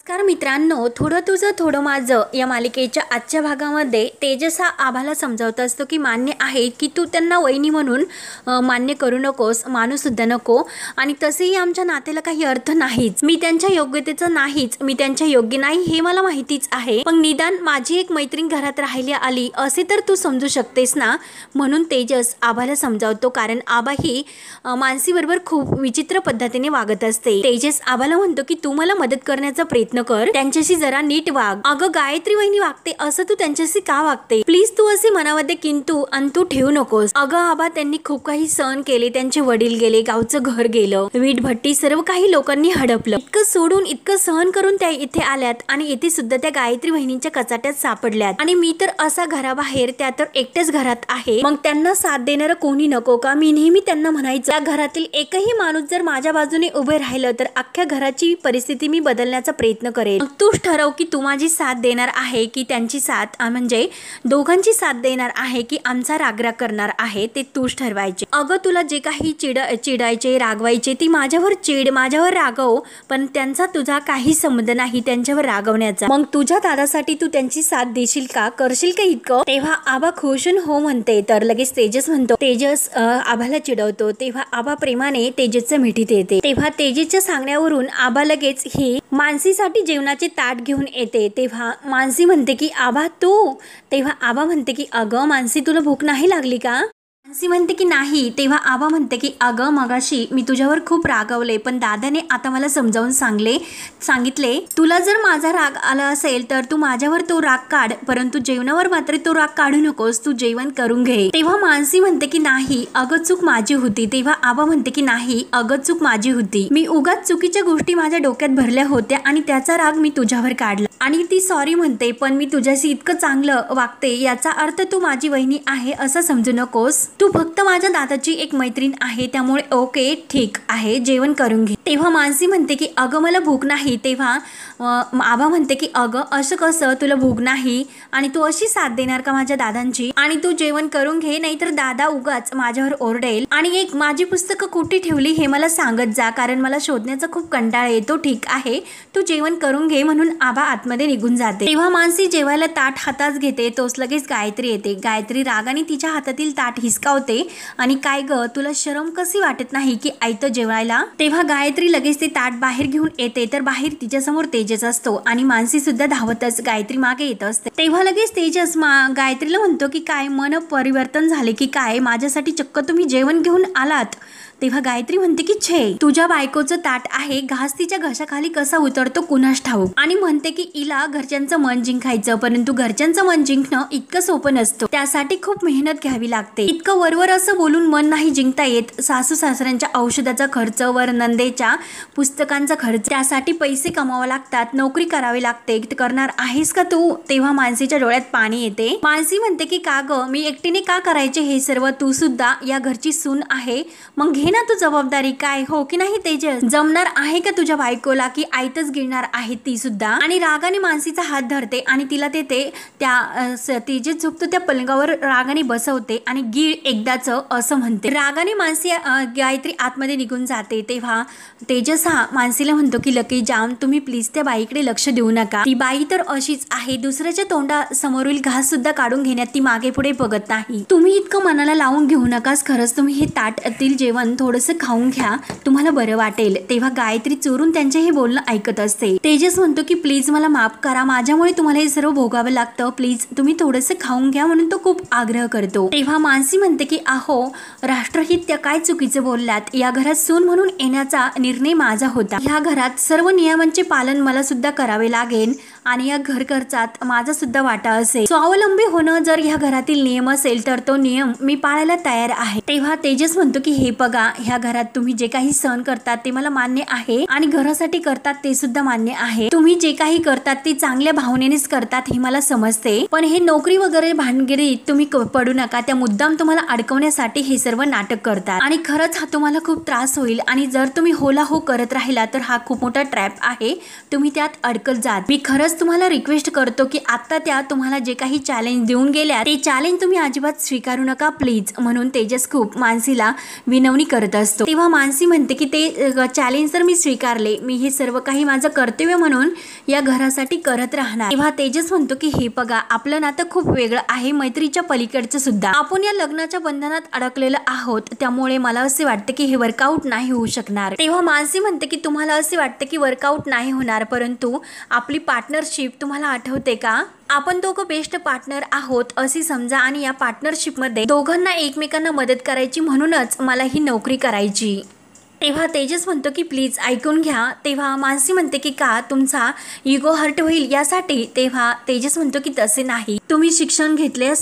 नमस्कार मित्रांनो, थोडं तुझं थोडं माझं या मालिकेच्या आजच्या भागामध्ये तेजस हा आभाला समजावत असतो की मान्य आहे की तू त्यांना वहिनी म्हणून मान्य करू नकोस, मानू सुद्धा नको आणि तसेही आमच्या नात्याला काही अर्थ नाहीच. मी त्यांच्या योग्यतेचं नाहीच, मी त्यांच्या योग्य नाही हे मला माहितीच आहे, पण निदान माझी एक मैत्रीण घरात राहिली आली असे तर तू समजू शकतेस ना. म्हणून तेजस आभाला समजावतो, कारण आभा ही मानसी बरोबर खूप विचित्र पद्धतीने वागत असते. तेजस आभाला म्हणतो की तू मला मदत करण्याचा प्रयत्न कर, त्यांच्याशी जरा नीट वाग. अगं गायत्री वहिनी वागते असं तू त्यांच्याशी का वागते? प्लीज तू असे मनामध्ये किंतु अंतू ठेवू नकोस. अगं आबा, त्यांनी खूप काही सहन केले, त्यांचे वडील गेले, गावचं घर गेलं, वीट भट्टी सर्व काही लोकांनी हडपलं. इतकं सोडून इतकं सहन करून त्या इथे आल्यात आणि इथे सुद्धा त्या गायत्री वहिनींच्या कचाट्यात सापडल्यात आणि मी तर असा घराबाहेर, त्या तर एकटेच घरात आहे. मग त्यांना साथ देणारं कोणी नको का? मी नेहमी त्यांना म्हणायचं त्या घरातील एकही माणूस जर माझ्या बाजूने उभे राहिलं तर अख्ख्या घराची परिस्थिती मी बदलण्याचा प्रयत्न करेल. तूच ठरव की तू माझी साथ देणार आहे की त्यांची साथ, म्हणजे दोघांची साथ देणार आहे की आमचा रागराग करणार आहे, ते तूच ठरवायचे. अगं तुला जे काही चिडायचे रागवायचे ती माझ्यावर चिड, माझ्यावर रागव, पण त्यांचा तुझा काही संबंध नाही त्यांच्यावर रागवण्याचा. मग तुझ्या दादासाठी तू त्यांची साथ देशील का, करशील का इतकं? तेव्हा आबा खुशून हो म्हणते, तर लगेच तेजस म्हणतो. तेजस आबाला चिडवतो, तेव्हा आबा प्रेमाने तेजसच्या मिठीत येते. तेव्हा तेजसच्या सांगण्यावरून आबा लगेच ही मानसीसाठी जेवणाचे ताट घेऊन येते. तेव्हा मानसी म्हणते की आबा तू, तेव्हा आबा म्हणते की अगं मानसी तुला भूक नाही लागली का? मानसी म्हणते की नाही. तेव्हा आबा म्हणते की अगं मगाशी मी तुझ्यावर खूप रागवले, पण दादाने आता मला समजावून सांगितले तुला जर माझा राग आला असेल तर तू माझ्यावर तो राग काढ, परंतु जेवणावर मात्र तो राग काढू नकोस, तू जेवण करून घे. तेव्हा मानसी म्हणते की नाही अगं चूक माझी होती. तेव्हा आबा म्हणते की नाही अगं चूक माझी होती, मी उगाच चुकीच्या गोष्टी माझ्या डोक्यात भरल्या होत्या आणि त्याचा राग मी तुझ्यावर काढला आणि ती सॉरी म्हणते, पण मी तुझ्याशी इतकं चांगलं वागते याचा अर्थ तू माझी वहिनी आहे असं समजू नकोस. तू फक्त माझ्या दादाची एक मैत्रीण आहे, त्यामुळे ओके ठीक आहे जेवण करून घे. तेव्हा मानसी म्हणते की अगं मला भूक नाही. तेव्हा आबा म्हणते की अगं असं कसं, तुला भूक नाही आणि तू अशी साथ देणार का माझ्या दादांची? आणि तू जेवण करून घे, नाहीतर दादा उगाच माझ्यावर ओरडेल. आणि एक माझी पुस्तकं कुठे ठेवली हे मला सांगत जा, कारण मला शोधण्याचा खूप कंटाळा येतो. ठीक आहे तू जेवण करून घे, म्हणून आबा आतमध्ये निघून जाते. तेव्हा मानसी जेवायला ताट हातात घेते, तोच लगेच गायत्री येते. गायत्री रागाने तिच्या हातातील ताट हिसकावते आणि काय ग तुला शरम कशी वाटत नाही की आयतं जेवायला? तेव्हा गायत्री लगेच ते ताट बाहेर घेऊन येते, तर बाहेर तिच्यासमोर तेजस असतो आणि मानसी सुद्धा धावतच गायत्री मागे येत असते. तेव्हा लगेच तेजस गायत्रीला म्हणतो की काय मन परिवर्तन झाले की काय, माझ्यासाठी चक्क तुम्ही जेवण घेऊन आलात? तेव्हा गायत्री म्हणते की छे, तुझ्या बायकोचं ताट आहे, घास तिच्या घशाखाली कसा उतरतो कुणास ठाऊक. आणि म्हणते की इला घरच्यांचं मन जिंकायचं, परंतु घरच्यांचं मन जिंकणं इतकं सोपं नसतं, त्यासाठी खूप मेहनत घ्यावी लागते. इतकं वरवर असं बोलून मन नाही जिंकता येत. सासू सासऱ्यांच्या औषधाचा खर्च, वर नंदेच्या पुस्तकांचा खर्च, त्यासाठी पैसे कमावे लागतात, नोकरी करावी लागते. करणार आहेस का तू? तेव्हा मानसीच्या डोळ्यात पाणी येते. मानसी म्हणते की का ग मी एकटीने का करायचे हे सर्व, तू सुद्धा या घरची सून आहे, मग घे ना तू जबाबदारी. काय हो की नाही तेजस? जमणार आहे का तुझ्या बायकोला की आयतच गिळणार आहे ती सुद्धा? आणि रागाने मानसीचा हात धरते आणि तिला त्या तेजस झोपतो त्या पलंगावर रागाने बसवते आणि गिळ एकदाच असं म्हणते. रागाने मानसी गायत्री आतमध्ये निघून जाते. तेव्हा तेजस हा मानसीला म्हणतो की लकी जाम, तुम्ही प्लीज त्या बाईकडे लक्ष देऊ नका, ती बाई तर अशीच आहे, दुसऱ्याच्या तोंडासमोरील घास सुद्धा काढून घेण्यात ती मागे पुढे बघत नाही. तुम्ही इतकं मनाला लावून घेऊ नकास, खरंच तुम्ही हे ताटातील जेवण थोडंसं खाऊन घ्या, तुम्हाला बरं वाटेल. तेव्हा गायत्री चोरून त्यांचे हे बोलणं ऐकत असते. तेजस म्हणतो की प्लीज मला माफ करा, माझ्यामुळे तुम्हाला हे सर्व भोगावं लागतं, प्लीज तुम्ही थोडंसं खाऊन घ्या, म्हणून तो खूप आग्रह करतो. तेव्हा मानसी म्हणते की अहो राष्ट्रहित त्या काय चुकीचे बोलल्यात, या घरात सून म्हणून येण्याचा निर्णय माझा होता, ह्या घरात सर्व नियमांचे पालन मला सुद्धा करावे लागेल आणि या घर खर्चात माझा सुद्धा वाटा असेल. स्वावलंबी होणं जर ह्या घरातील नियम असेल तर तो नियम मी पाळायला तयार आहे. तेव्हा तेजस म्हणतो की हे बघा, ह्या घरात तुम्ही जे काही सहन करतात ते मला मान्य आहे आणि घरासाठी करतात ते सुद्धा मान्य आहे. तुम्ही जे काही करतात ते चांगल्या भावनेनेच करतात हे मला समजते, पण हे नोकरी वगैरे भानगडीत तुम्ही पडू नका, त्या मुद्दाम तुम्हाला अडकवण्यासाठी हे सर्व नाटक करतात आणि खरंच हा तुम्हाला खूप त्रास होईल आणि जर तुम्ही होला हो करत राहिला तर हा खूप मोठा ट्रॅप आहे, तुम्ही त्यात अडकत जात. मी खरंच खरंच तुम्हाला रिक्वेस्ट करतो की आता त्या तुम्हाला जे काही चॅलेंज देऊन गेल्या ते चॅलेंज तुम्ही अजिबात स्वीकारू नका प्लीज, म्हणून तेजस खूप मानसीला विनवणी करत असतो। तेव्हा मानसी म्हणते की ते चॅलेंज तर मी स्वीकारले, मी हे सर्व काही माझं कर्तव्य म्हणून या घरासाठी करत राहणार। तेव्हा तेजस म्हणतो की हे बघा, आपलं नातं खूप वेगळं आहे, मैत्रीच्या पलीकडचं सुद्धा, आपण या लग्नाच्या बंधनात अडकलेलं आहोत, त्यामुळे मला असे वाटते की हे वर्कआउट नाही होऊ शकणार। तेव्हा मानसी म्हणते की तुम्हाला असे वाटते की वर्कआउट नाही होणार, परंतु आपली पार्टनरशिप तुम्हाला आठवते का? आपण दोघं बेस्ट पार्टनर आहोत असे समजा, आणि या पार्टनरशिपमध्ये दोघांना एकमेकांना मदत करायची, म्हणूनच मला ही नोकरी करायची। तेव्हा तेजस म्हणतो की प्लीज ऐकून घ्या। तेव्हा मानसी म्हणते की का तुमचा इगो हर्ट होईल यासाठी? तेव्हा तेजस म्हणतो की तसे नाही, तुम्ही शिक्षण घेतले,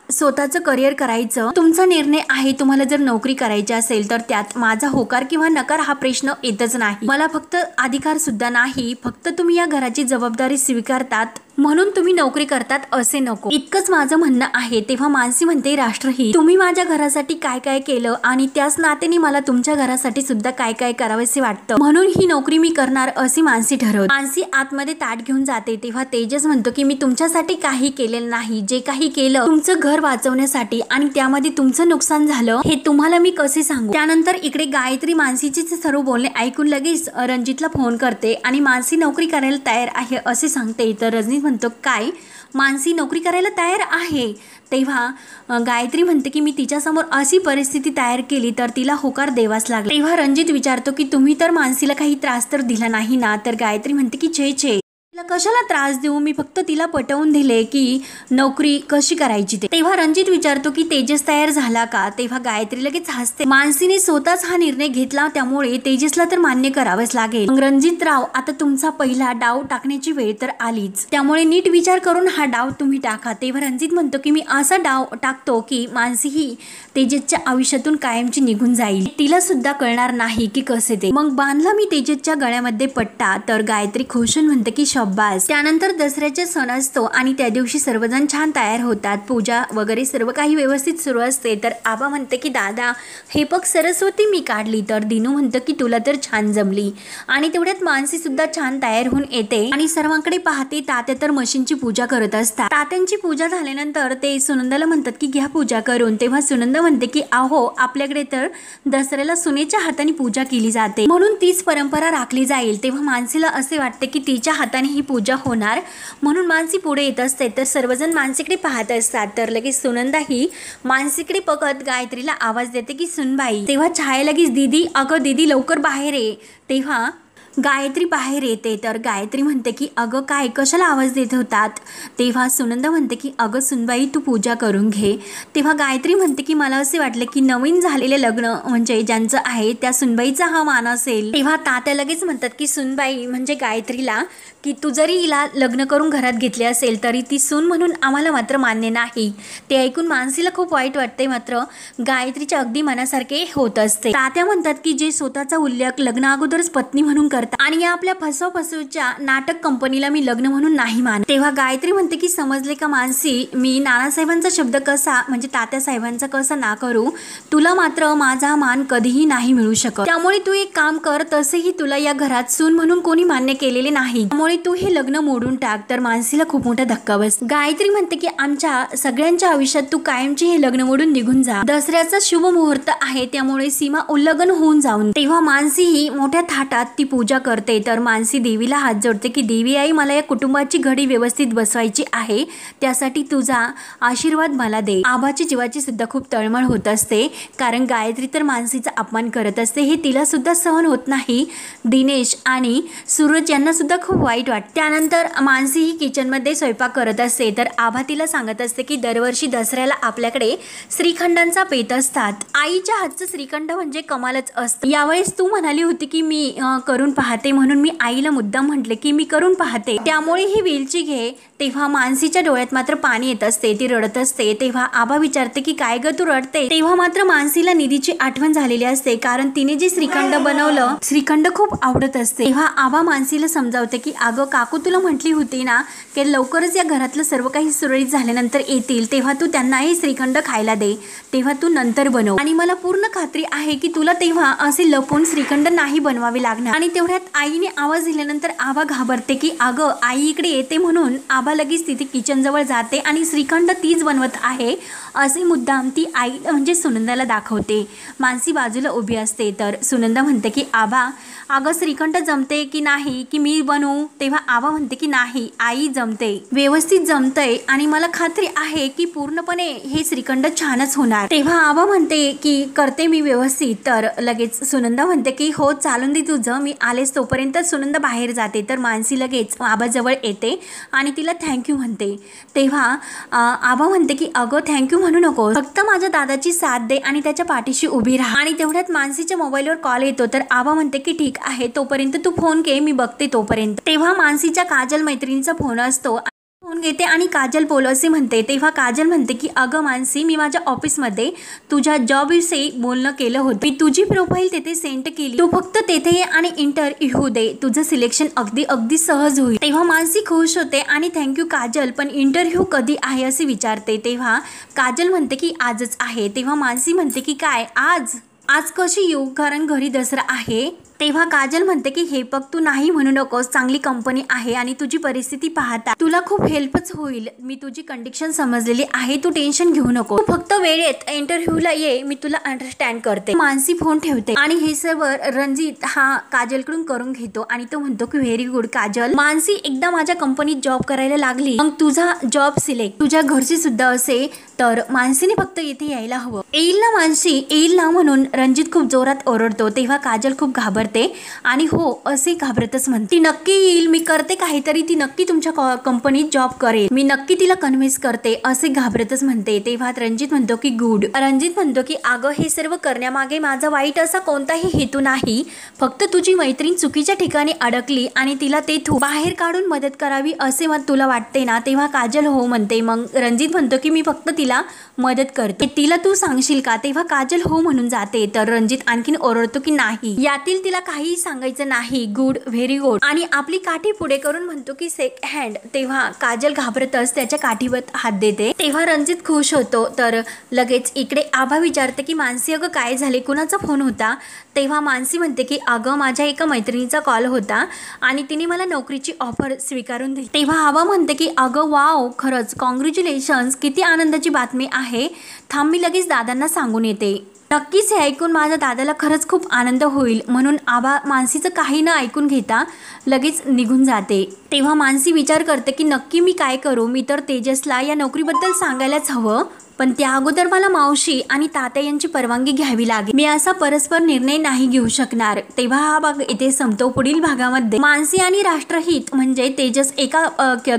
स्वतःचं करिअर करायचं तुमचा निर्णय आहे, तुम्हाला जर नोकरी करायची असेल तर त्यात माझा होकार किंवा नकार हा प्रश्न येतच नाही, मला फक्त अधिकार सुद्धा नाही, फक्त तुम्ही या घराची जबाबदारी स्वीकारतात म्हणून तुम्ही नोकरी करतात असे नको, इतकंच माझं म्हणणं आहे। तेव्हा मानसी म्हणते राष्ट्रहित, तुम्ही माझ्या घरासाठी काय काय केलं आणि त्याच नात्याने मला तुमच्या घरासाठी सुद्धा काय काय करावेसे वाटतं, म्हणून ही नोकरी मी करणार अशी मानसी ठरवते। मानसी आतमध्ये ताट घेऊन जाते। तेव्हा तेजस म्हणतो की मी तुमच्यासाठी काही केलेलं नाही, जे काही केलं तुमचं घर वाचवण्यासाठी आणि त्यामध्ये तुमचं नुकसान झालं हे तुम्हाला मी कसे सांगू। त्यानंतर इकडे गायत्री मानसीचे सर्व बोलणे ऐकून लगेच रणजितला फोन करते आणि मानसी नोकरी करायला तयार आहे असे सांगते। तर रणजित म्हणतो काय, मानसी नोकरी करायला तयार आहे? तेव्हा गायत्री म्हणते की मी तिच्यासमोर अशी परिस्थिती तयार केली तर तिला होकार देवाच लागला। तेव्हा रणजित विचारतो की तुम्ही तर मानसीला काही त्रास तर दिला नाही ना? तर गायत्री म्हणते की छे तिला कशाला त्रास देऊ, मी फक्त तिला पटवून दिले की नोकरी कशी करायची ते। तेव्हा रणजित विचारतो की तेजस तयार झाला का? तेव्हा गायत्री लगेच हसते, मानसीने स्वतःच हा निर्णय घेतला त्यामुळे तेजसला तर मान्य करावंच लागेल। मग रणजितराव, आता तुमचा पहिला डाव टाकण्याची वेळ तर आलीच, त्यामुळे नीट विचार करून हा डाव तुम्ही टाका। तेव्हा रणजित म्हणतो की मी असा डाव टाकतो की मानसी ही तेजसच्या आयुष्यातून कायमची निघून जाईल, तिला सुद्धा कळणार नाही की कसे ते। मग बांधला मी तेजसच्या गळ्यामध्ये पट्टा। तर गायत्री खुश म्हणते की शाबास। त्यानंतर दसऱ्याचा सण असतो आणि त्या दिवशी सर्वजण छान तयार होतात, पूजा वगैरे सर्व काही व्यवस्थित सुरू असते। तर आबा म्हणते की दादा हे बघ सरस्वती मी काढली। तर दिनू म्हणतं की तुला तर छान जमली। आणि तेवढ्यात मानसी सुद्धा छान तयार होऊन येते आणि सर्वांकडे पाहते तात्या तर मशीनची पूजा करत असतात। तात्यांची पूजा झाल्यानंतर ते सुनंदाला म्हणतात की घ्या पूजा करून। तेव्हा सुनंदा म्हणते की अहो आपल्याकडे तर दसऱ्याला सुनेच्या हाताने पूजा केली जाते, म्हणून तीच परंपरा राखली जाईल। तेव्हा मानसीला असे वाटते की तिच्या हाताने ही पूजा होणार, म्हणून मानसी पुढे येत असते। तर सर्वजण मानसीकडे पाहत असतात। तर लगेच सुनंदा ही मानसीकडे बघत गायत्रीला आवाज देते की सुनबाई। तेव्हा छाया लगेच दीदी, अगं दीदी लवकर बाहेर ये। तेव्हा गायत्री बाहेर येते। तर गायत्री म्हणते की अगं काय, कशाला आवाज देत होतात? तेव्हा सुनंदा म्हणते की अगं सुनबाई तू पूजा करून घे। तेव्हा गायत्री म्हणते की मला असे वाटले की नवीन झालेले लग्न म्हणजे ज्यांचं आहे त्या सुनबाईचा हा मान असेल। तेव्हा तात्या लगेच म्हणतात की सुनबाई म्हणजे गायत्रीला की तू जरी हिला लग्न करून घरात घेतले असेल तरी ती सून म्हणून आम्हाला मात्र मान्य नाही। ते ऐकून मानसीला खूप वाईट वाटते, मात्र गायत्रीच्या अगदी मनासारखे होत असते। तात्या म्हणतात की जे स्वतःचा उल्लेख लग्न अगोदरच पत्नी म्हणून करतात आणि या आपल्या फसवच्या नाटक कंपनीला मी लग्न म्हणून नाही मान। तेव्हा गायत्री म्हणते की समजले का मानसी, मी नानासाहेबांचा शब्द कसा म्हणजे तात्या साहेबांचा कसा ना करू, तुला मात्र माझा मान कधीही नाही मिळू शकत। त्यामुळे तू एक काम कर, तसेही तुला या घरात सून म्हणून कोणी मान्य केलेले नाही, त्यामुळे तू हे लग्न मोडून टाक। तर मानसीला खूप मोठा धक्का बस। गायत्री म्हणते की आमच्या सगळ्यांच्या आयुष्यात तू कायमची हे लग्न मोडून निघून जा, दसऱ्याचा शुभ मुहूर्त आहे त्यामुळे सीमा उल्लंघन होऊन जाऊन। तेव्हा मानसी ही मोठ्या थाटात ती पूजा करते। तर मानसी देवीला हात जोडते की देवी आई मला या कुटुंबाची घडी व्यवस्थित बसवायची आहे, त्यासाठी तुझा आशीर्वाद मला दे। आबाची जीवाची सुद्धा खूप तळमळ होत असते, कारण गायत्री तर मानसीचा अपमान करत असते, हे तिला सुद्धा सहन होत नाही। दिनेश आणि सूरज यांना सुद्धा खूप वाईट वाटते। त्यानंतर मानसी ही किचन मध्ये स्वयंपाक करत असते। तर आभा तिला सांगत असते की दरवर्षी दसऱ्याला आपल्याकडे श्रीखंडांचा बेत असतात, आईच्या हातचं श्रीखंड म्हणजे कमालच असतं। यावेळेस तू म्हणाली होती की मी करून पाहते, म्हणून मी आईला मुद्दाम म्हटले की मी करून पाहते, त्यामुळे ही वेलची घे। तेव्हा मानसीच्या डोळ्यात मात्र पाणी येत असते, ती रडत असते। तेव्हा आबा विचारते की काय ग तू रडते? तेव्हा मात्र मानसीला निधीची आठवण झालेली असते, कारण तिने जे श्रीखंड बनवलं श्रीखंड खूप आवडत असते। तेव्हा आबा मानसीला समजावते की अगं काकू तुला म्हटली होती ना की लवकरच या घरातलं सर्व काही सुरळीत झाल्यानंतर येतील, तेव्हा तू त्यांनाही श्रीखंड खायला दे, तेव्हा तू नंतर बनव, आणि मला पूर्ण खात्री आहे की तुला तेव्हा असे लपून श्रीखंड नाही बनवावे लागणार। आणि तेवढ्या तेवढ्यात आईने आवाज दिल्यानंतर आभा घाबरते की अगं आई इकडे येते, म्हणून आभा लगेच तिथे किचनजवळ जाते आणि श्रीखंड तीच बनवत आहे असे मुद्दाम ती आई म्हणजे सुनंदाला दाखवते. मानसी बाजूला उभी असते तर सुनंदा म्हणते की आभा अगं श्रीखंड जमते की नाही की मी बनवू? तेव्हा आभा म्हणते की नाही आई जमते, व्यवस्थित जमतंय आणि मला खात्री आहे की पूर्णपणे हे श्रीखंड छानच होणार. तेव्हा आभा म्हणते की करते मी व्यवस्थित. तर लगेच सुनंदा म्हणते की हो चालून दे तुझं, मी आलेच. तोपर्यंत सुनंदा बाहेर जाते तर मानसी लगेच आभाजवळ येते आणि तिला थँक्यू म्हणते. तेव्हा आभा म्हणते की अगं थँक्यू म्हणू नको, फक्त माझ्या दादाची साथ दे आणि त्याच्या पाठीशी उभी राहा. आणि तेवढ्यात मानसीच्या मोबाईलवर कॉल येतो तर आभा म्हणते की ठीक आहे, तोपर्यंत तू फोन घे, मी बघते तोपर्यंत. तेव्हा मानसीच्या काजल मैत्रिणीचा फोन असतो, फोन घेते आणि काजल बोल असे म्हणते. तेव्हा काजल म्हणते की अगं मानसी, मी माझ्या ऑफिसमध्ये तुझ्या जॉबविषयी बोलणं केलं होतं, मी तुझी प्रोफाईल तेथे सेंड केली, तू फक्त तेथे ये आणि इंटरव्ह्यू दे, तुझं सिलेक्शन अगदी सहज होईल. तेव्हा मानसी खुश होते आणि थँक्यू काजल, पण इंटरव्ह्यू कधी आहे असे विचारते. तेव्हा काजल म्हणते की आजच आहे. तेव्हा मानसी म्हणते की काय आज कशी येऊ, कारण घरी दसरा आहे. तेव्हा काजल म्हणते की हे बघ, तू नाही म्हणू नकोस, चांगली कंपनी आहे आणि तुझी परिस्थिती पाहता तुला खूप हेल्पच होईल, मी तुझी कंडिशन समजलेली आहे, तू टेन्शन घेऊ नको, तू फक्त वेळेत इंटरव्ह्यूला ये, मी तुला अंडरस्टँड करते. मानसी फोन ठेवते आणि हे सर्व रणजित हा काजलकडून करून घेतो आणि तो म्हणतो की व्हेरी गुड काजल, मानसी एकदा माझ्या कंपनीत जॉब करायला लागली मग तुझा जॉब सिलेक्ट तुझ्या घरची सुद्धा असे, तर मानसीने फक्त इथे यायला हवं. येईल ना मानसी, येईल ना, म्हणून रणजित खूप जोरात ओरडतो. तेव्हा काजल खूप घाबरते आणि हो असे घाबरतच म्हणते, ती नक्की येईल, मी करते काहीतरी, ती नक्की तुमच्या कंपनीत जॉब करेल, मी नक्की तिला कन्व्हिन्स करते असे घाबरतच म्हणते. तेव्हा रणजित म्हणतो की गुड. रणजित म्हणतो की अगं हे सर्व करण्यामागे माझा वाईट असा कोणताही हेतू नाही, फक्त तुझी मैत्रीण चुकीच्या ठिकाणी अडकली आणि तिला तेथून बाहेर काढून मदत करावी असे मत तुला वाटते ना? तेव्हा काजल हो म्हणते. मग रणजित म्हणतो की मी फक्त तिला मदत करते, तिला तू सांगशील का? तेव्हा काजल हो म्हणून जाते. तर रणजित आणखीन ओरडतो की नाही, यातील तिला काही सांगायचं नाही, गुड, व्हेरी गुड, आणि आपली काठी पुढे करून म्हणतो की शेक हँड. तेव्हा काजल घाबरतच त्याच्या काठीवर हात देते. तेव्हा रणजित खुश होतो. तर लगेच इकडे आभा विचारते की मानसी अगं काय झाले, कुणाचा फोन होता? तेव्हा मानसी म्हणते की अगं माझ्या एका मैत्रिणीचा कॉल होता आणि तिने मला नोकरीची ऑफर स्वीकारून दिली. तेव्हा आभा म्हणते की अगं वाव, खरंच कॉंग्रॅच्युलेशन्स, किती आनंदाची बातमी आहे, थांब मी लगेच दादांना सांगून येते. नक्कीच हे ऐकून माझ्या दादाला खरंच खूप आनंद होईल, म्हणून आभा मानसीचं काही न ऐकून घेता लगेच निघून जाते. तेव्हा मानसी विचार करते की नक्की मी काय करू, मी तर तेजसला या नोकरीबद्दल सांगायलाच हवं, पण त्या अगोदर मला मावशी आणि तात्या यांची परवानगी घ्यावी लागेल, मी असा परस्पर निर्णय नाही घेऊ शकणार. तेव्हा हा भाग इथे संपतो. पुढील भागामध्ये मानसी आणि राष्ट्रहित म्हणजे तेजस एका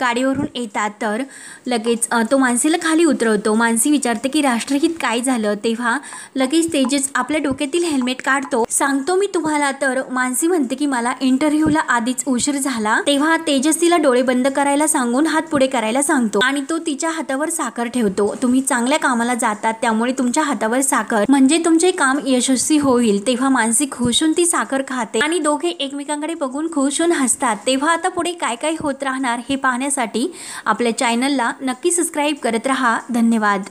गाडीवरून येतात तर लगेच तो मानसीला खाली उतरवतो. मानसी विचारते की राष्ट्रहित काय झालं? तेव्हा लगेच तेजस आपल्या डोक्यातील हेल्मेट काढतो, सांगतो मी तुम्हाला. तर मानसी म्हणते की मला इंटरव्ह्यूला आधीच उशीर झाला. तेव्हा तेजस तिला डोळे बंद करायला सांगून हात पुढे करायला सांगतो आणि तो तिच्या हातावर साखर ठेवतो. तुम्ही चांगल्या कामाला जातात त्यामुळे तुमच्या हातावर साखर म्हणजे तुमचे काम यशस्वी होईल. तेव्हा मानसी खुश होऊन ती साखर खाते आणि दोघे एकमेकांकडे बघून खुश होऊन हसतात. तेव्हा आता पुढे काय काय होत राहणार हे पाहण्यासाठी आपल्या चॅनलला नक्की सबस्क्राईब करत राहा. धन्यवाद.